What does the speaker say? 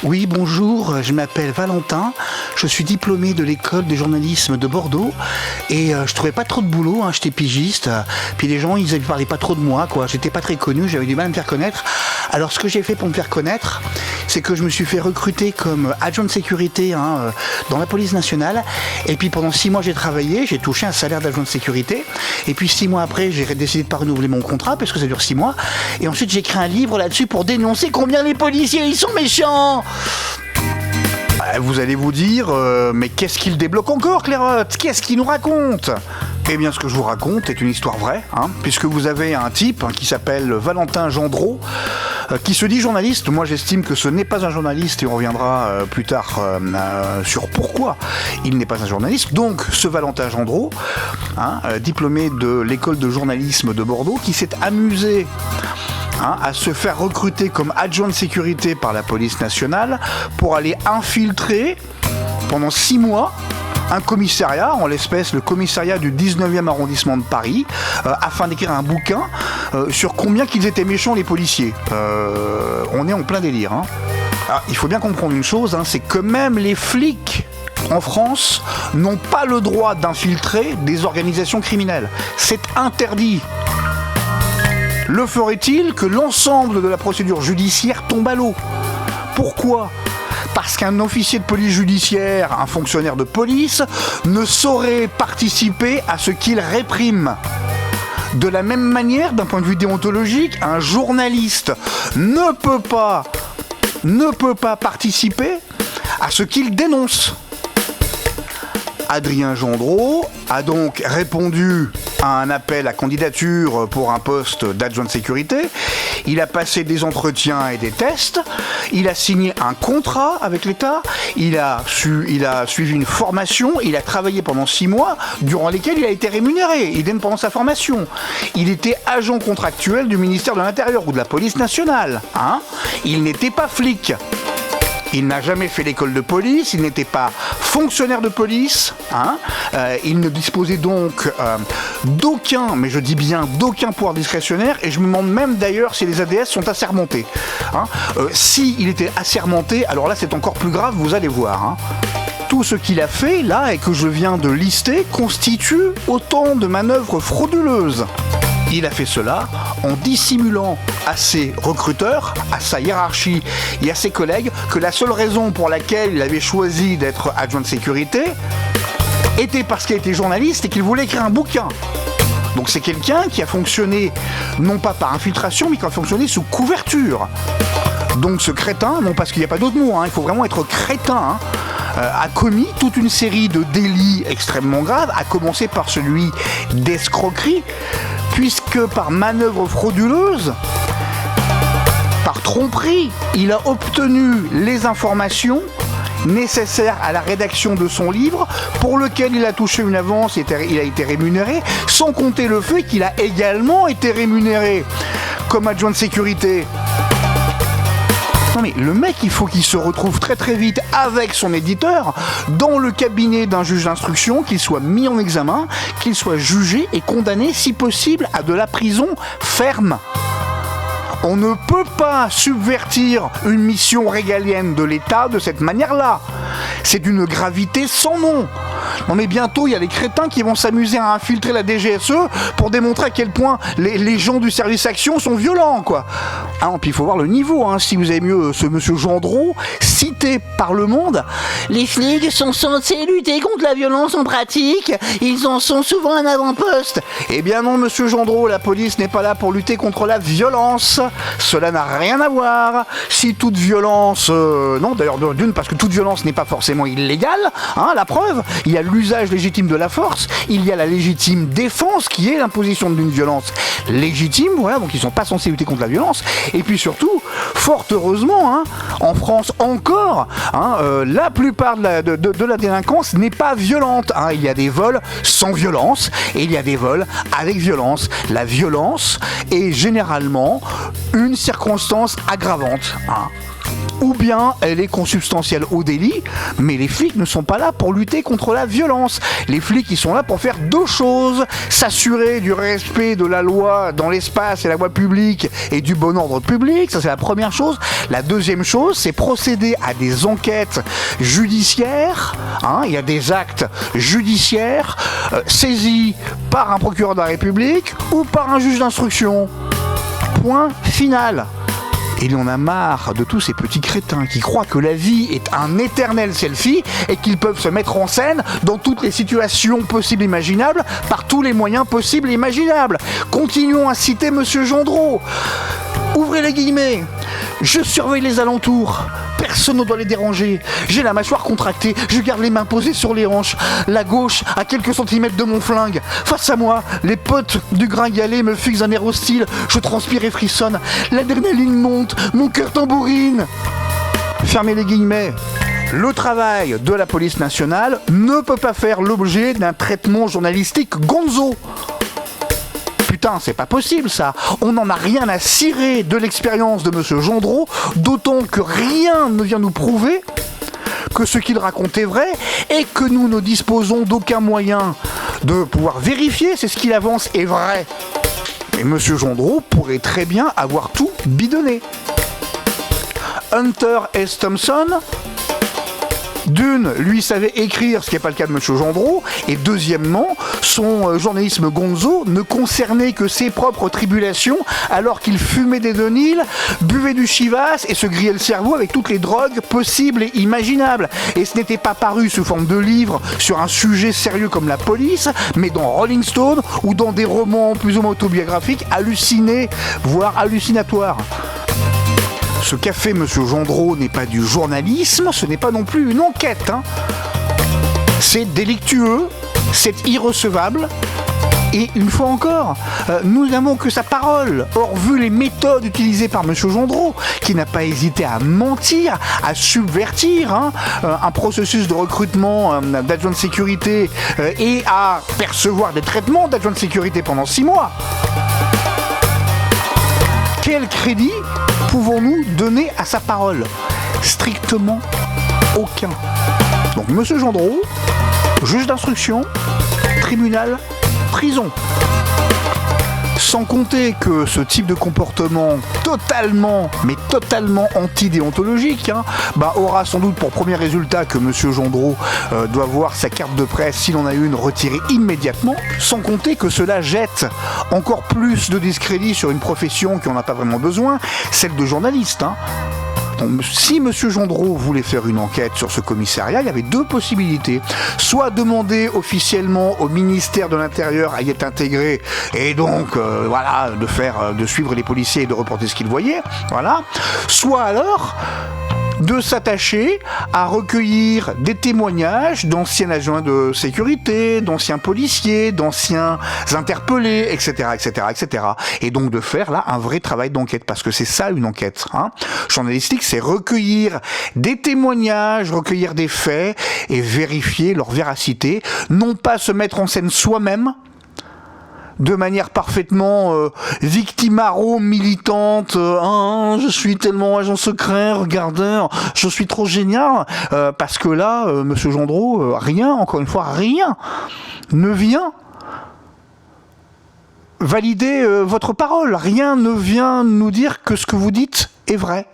Oui, bonjour, je m'appelle Valentin, je suis diplômé de l'école de journalisme de Bordeaux et je trouvais pas trop de boulot, j'étais pigiste, puis les gens ils parlaient pas trop de moi, quoi. J'étais pas très connu, j'avais du mal à me faire connaître. Alors ce que j'ai fait pour me faire connaître, c'est que je me suis fait recruter comme adjoint de sécurité dans la police nationale, et puis pendant 6 mois j'ai travaillé, j'ai touché un salaire d'adjoint de sécurité, et puis 6 mois après j'ai décidé de pas renouveler mon contrat parce que ça dure 6 mois, et ensuite j'ai écrit un livre là-dessus pour dénoncer combien les policiers ils sont méchants. Vous allez vous dire, mais qu'est-ce qu'il débloque encore, Clairotte? Qu'est-ce qu'il nous raconte? Eh bien, ce que je vous raconte est une histoire vraie, puisque vous avez un type qui s'appelle Valentin Gendreau, qui se dit journaliste. Moi, j'estime que ce n'est pas un journaliste, et on reviendra plus tard sur pourquoi il n'est pas un journaliste. Donc, ce Valentin Gendreau, diplômé de l'école de journalisme de Bordeaux, qui s'est amusé à se faire recruter comme adjoint de sécurité par la police nationale pour aller infiltrer pendant 6 mois un commissariat, en l'espèce le commissariat du 19e arrondissement de Paris, afin d'écrire un bouquin sur combien qu'ils étaient méchants les policiers. On est en plein délire. Alors, il faut bien comprendre une chose, c'est que même les flics en France n'ont pas le droit d'infiltrer des organisations criminelles. C'est interdit. Le ferait-il que l'ensemble de la procédure judiciaire tombe à l'eau? Pourquoi ? Parce qu'un officier de police judiciaire, un fonctionnaire de police, ne saurait participer à ce qu'il réprime. De la même manière, d'un point de vue déontologique, un journaliste ne peut pas participer à ce qu'il dénonce. Adrien Gendreau a donc répondu à un appel à candidature pour un poste d'adjoint de sécurité. Il a passé des entretiens et des tests. Il a signé un contrat avec l'État. Il a suivi une formation. Il a travaillé pendant 6 mois, durant lesquels il a été rémunéré, idem pendant sa formation. Il était agent contractuel du ministère de l'Intérieur ou de la police nationale. Il n'était pas flic. Il n'a jamais fait l'école de police, il n'était pas fonctionnaire de police, il ne disposait donc d'aucun, mais je dis bien d'aucun pouvoir discrétionnaire, et je me demande même d'ailleurs si les ADS sont assermentés. S'il était assermenté, alors là c'est encore plus grave, vous allez voir. Tout ce qu'il a fait là et que je viens de lister constitue autant de manœuvres frauduleuses. Il a fait cela en dissimulant à ses recruteurs, à sa hiérarchie et à ses collègues que la seule raison pour laquelle il avait choisi d'être adjoint de sécurité était parce qu'il était journaliste et qu'il voulait écrire un bouquin. Donc c'est quelqu'un qui a fonctionné non pas par infiltration mais qui a fonctionné sous couverture. Donc ce crétin, non parce qu'il n'y a pas d'autre mot, il faut vraiment être crétin, a commis toute une série de délits extrêmement graves, à commencer par celui d'escroquerie, puisque par manœuvre frauduleuse, par tromperie, il a obtenu les informations nécessaires à la rédaction de son livre, pour lequel il a touché une avance, il a été rémunéré, sans compter le fait qu'il a également été rémunéré comme adjoint de sécurité. Non mais le mec, il faut qu'il se retrouve très très vite avec son éditeur dans le cabinet d'un juge d'instruction, qu'il soit mis en examen, qu'il soit jugé et condamné si possible à de la prison ferme. On ne peut pas subvertir une mission régalienne de l'État de cette manière-là. C'est d'une gravité sans nom. Non mais bientôt, il y a les crétins qui vont s'amuser à infiltrer la DGSE pour démontrer à quel point les gens du service action sont violents, quoi. Puis il faut voir le niveau, si vous avez mieux ce monsieur Gendreau, cité par Le Monde. Les flics sont censés lutter contre la violence en pratique, ils en sont souvent un avant-poste. Eh bien non, monsieur Gendreau, la police n'est pas là pour lutter contre la violence. Cela n'a rien à voir. Si toute violence... non, d'ailleurs, d'une, parce que toute violence n'est pas forcément illégale, la preuve, il y a l'usage légitime de la force, il y a la légitime défense qui est l'imposition d'une violence légitime, voilà, donc ils sont pas censés lutter contre la violence. Et puis surtout, fort heureusement, en France encore, la plupart de la délinquance n'est pas violente. Il y a des vols sans violence et il y a des vols avec violence. La violence est généralement une circonstance aggravante. ou bien elle est consubstantielle au délit, mais les flics ne sont pas là pour lutter contre la violence. Les flics, ils sont là pour faire deux choses: s'assurer du respect de la loi dans l'espace et la voie publique et du bon ordre public, ça c'est la première chose. La deuxième chose, c'est procéder à des enquêtes judiciaires, il y a des actes judiciaires saisis par un procureur de la République ou par un juge d'instruction. Point final. Et il en a marre de tous ces petits crétins qui croient que la vie est un éternel selfie et qu'ils peuvent se mettre en scène dans toutes les situations possibles et imaginables, par tous les moyens possibles et imaginables. Continuons à citer Monsieur Gendreau. Ouvrez les guillemets. Je surveille les alentours. Personne ne doit les déranger. J'ai la mâchoire contractée. Je garde les mains posées sur les hanches. La gauche à quelques centimètres de mon flingue. Face à moi, les potes du gringalet me fixent un air hostile. Je transpire et frissonne. L'adrénaline monte. Mon cœur tambourine. Fermez les guillemets. Le travail de la police nationale ne peut pas faire l'objet d'un traitement journalistique gonzo. Putain, c'est pas possible ça. On n'en a rien à cirer de l'expérience de Monsieur Gendreau, d'autant que rien ne vient nous prouver que ce qu'il raconte est vrai et que nous ne disposons d'aucun moyen de pouvoir vérifier si ce qu'il avance est vrai. Et Monsieur Gendreau pourrait très bien avoir tout bidonné. Hunter S. Thompson, d'une, lui savait écrire, ce qui n'est pas le cas de M. Gendreau, et deuxièmement, son journalisme gonzo ne concernait que ses propres tribulations, alors qu'il fumait des Denil, buvait du Chivas et se grillait le cerveau avec toutes les drogues possibles et imaginables. Et ce n'était pas paru sous forme de livre sur un sujet sérieux comme la police, mais dans Rolling Stone ou dans des romans plus ou moins autobiographiques hallucinés, voire hallucinatoires. Ce qu'a fait M. Gendreau n'est pas du journalisme, ce n'est pas non plus une enquête. C'est délictueux, c'est irrecevable. Et une fois encore, nous n'avons que sa parole. Or, vu les méthodes utilisées par M. Gendreau, qui n'a pas hésité à mentir, à subvertir un processus de recrutement d'adjoints de sécurité et à percevoir des traitements d'adjoints de sécurité pendant 6 mois, quel crédit pouvons-nous donner à sa parole? Strictement aucun. Donc Monsieur Gendreau, juge d'instruction, tribunal, prison. Sans compter que ce type de comportement totalement antidéontologique aura sans doute pour premier résultat que Monsieur Gendreau doit voir sa carte de presse, s'il en a une, retirée immédiatement. Sans compter que cela jette encore plus de discrédit sur une profession qui n'en a pas vraiment besoin, celle de journaliste. Donc, si M. Gendreau voulait faire une enquête sur ce commissariat, il y avait deux possibilités. Soit demander officiellement au ministère de l'Intérieur à y être intégré et donc de suivre les policiers et de reporter ce qu'ils voyaient. Voilà. Soit alors de s'attacher à recueillir des témoignages d'anciens agents de sécurité, d'anciens policiers, d'anciens interpellés, etc., etc., etc. Et donc de faire là un vrai travail d'enquête, parce que c'est ça une enquête. Journalistique, c'est recueillir des témoignages, recueillir des faits et vérifier leur véracité, non pas se mettre en scène soi-même, de manière parfaitement victimaro-militante, je suis tellement agent secret, regardez, je suis trop génial, parce que là, Monsieur Gendreau, encore une fois, rien ne vient valider votre parole, rien ne vient nous dire que ce que vous dites est vrai.